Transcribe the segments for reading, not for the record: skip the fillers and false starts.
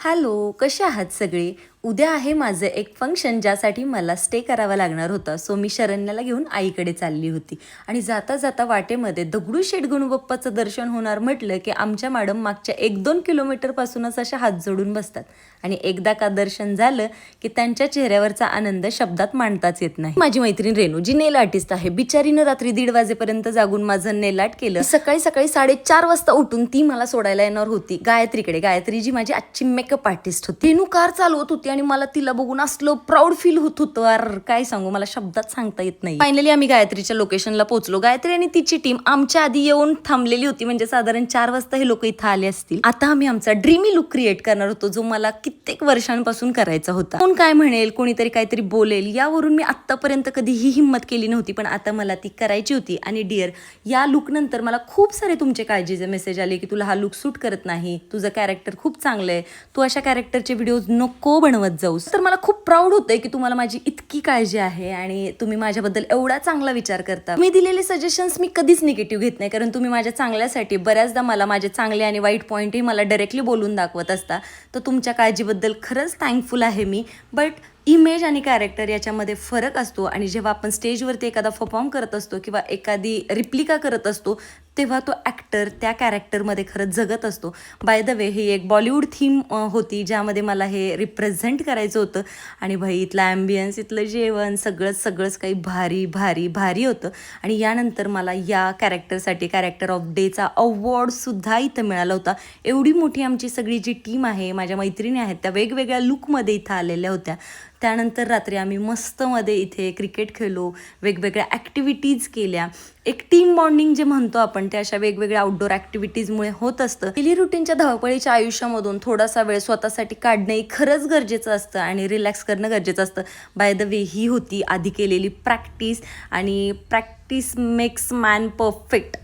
Hello, कसे आहात सगळे? उद्या आहे माझं एक फंक्शन ज्यासाठी मला स्टे करावा लागणार होता. सो मी शरण्याला घेऊन आईकडे चालली होती आणि जाता जाता वाटेमध्ये दगडूशेठ गणूबाप्पाचं दर्शन होणार म्हटलं की आमच्या मॅडम मागच्या 1-2 किलोमीटरपासूनच अशा हात जोडून बसतात आणि एकदा का दर्शन झालं की त्यांच्या चेहऱ्यावरचा आनंद शब्दात मांडताच येत नाही. माझी मैत्रीण रेणू जी नेल आर्टिस्ट आहे, बिचारीनं रात्री 1:30 वाजेपर्यंत जागून माझं नेल आर्ट केलं. सकाळी 4:30 वाजता उठून ती मला सोडायला येणार होती गायत्रीकडे. गायत्री जी माझी आजची मेकअप आर्टिस्ट होती. रेणू कार चालवत होती आणि मला तिला बघून असलं प्राऊड फील होत होतं. अरे काय सांगू, मला शब्दात सांगता येत नाही. फायनली आम्ही गायत्रीच्या लोकेशनला पोहोचलो. गायत्री आणि तिची टीम आमच्या आधी येऊन थांबलेली होती, म्हणजे साधारण 4 वाजता हे लोक इथं आले असतील. आता आम्ही आमचा ड्रीमी लुक क्रिएट करणार होतो, जो मला कित्येक वर्षांपासून करायचा होता. कोण काय म्हणेल, कोणीतरी काहीतरी बोलेल, यावरून मी आतापर्यंत कधीही हिंमत केली नव्हती, पण आता मला ती करायची होती. आणि डिअर, या लुक नंतर मला खूप सारे तुमचे काळजीचे मेसेज आले की तुला हा लुक सूट करत नाही, तुझं कॅरेक्टर खूप चांगलं आहे, तू अशा कॅरेक्टरचे व्हिडिओज नको बनवत जाऊस. तर मला खूप प्राऊड होतंय की तुम्हाला माझी इतकी काळजी आहे आणि तुम्ही माझ्याबद्दल एवढा चांगला विचार करता. मी दिलेले सजेशन्स मी कधीच निगेटिव्ह घेत नाही, कारण तुम्ही माझ्या चांगल्यासाठी बऱ्याचदा मला माझे चांगले आणि वाईट पॉईंटही मला डायरेक्टली बोलून दाखवत असता. तर तुमच्या काळजीबद्दल खरंच थँकफुल आहे मी. बट इमेज आणि कॅरेक्टर याच्यामध्ये फरक असतो आणि जेव्हा आपण स्टेजवरती एखादा परफॉर्म करत असतो किंवा एखादी रिप्लिका करत असतो तेव्हा तो ॲक्टर त्या कॅरेक्टरमध्ये खरंच जगत असतो. बाय द वे, ही एक बॉलिवूड थीम होती ज्यामध्ये मला हे रिप्रेझेंट करायचं होतं आणि भाई इथलं ॲम्बियन्स, इथलं जेवण, सगळंच काही भारी भारी भारी होतं. आणि यानंतर मला या कॅरेक्टरसाठी कॅरेक्टर ऑफ डेचा अवॉर्डसुद्धा इथं मिळाला होता. एवढी मोठी आमची सगळी जी टीम आहे, माझ्या मैत्रिणी आहेत, त्या वेगवेगळ्या लुकमध्ये इथं आलेल्या होत्या. त्यानंतर रात्री आम्ही मस्तमध्ये इथे क्रिकेट खेळलो, वेगवेगळ्या ॲक्टिव्हिटीज केल्या. एक टीम बॉन्डिंग जे म्हणतो आपण, त्या अशा वेगवेगळ्या आउटडोर ॲक्टिव्हिटीजमुळे होत असतं. डेली रुटीनच्या धावपळीच्या आयुष्यामधून थोडासा वेळ स्वतःसाठी काढणे खरंच गरजेचं असतं आणि रिलॅक्स करणं गरजेचं असतं. बाय द वे, ही होती आधी केलेली प्रॅक्टिस आणि प्रॅक्टिस मेक्स मॅन परफेक्ट.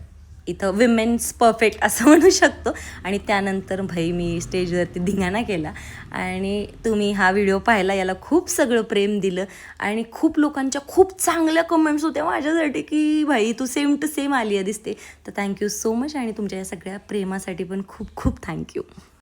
इथं विमेन्स परफेक्ट असं म्हणू शकतो. आणि त्यानंतर भाई मी स्टेजवरती धिंगाणा केला आणि तुम्ही हा व्हिडिओ पाहिला, याला खूप सगळं प्रेम दिलं आणि खूप लोकांच्या खूप चांगल्या कमेंट्स होत्या माझ्यासाठी की भाई तू सेम टू सेम आली आहे दिसते. तर थँक्यू सो मच आणि तुमच्या या सगळ्या प्रेमासाठी पण खूप खूप थँक्यू.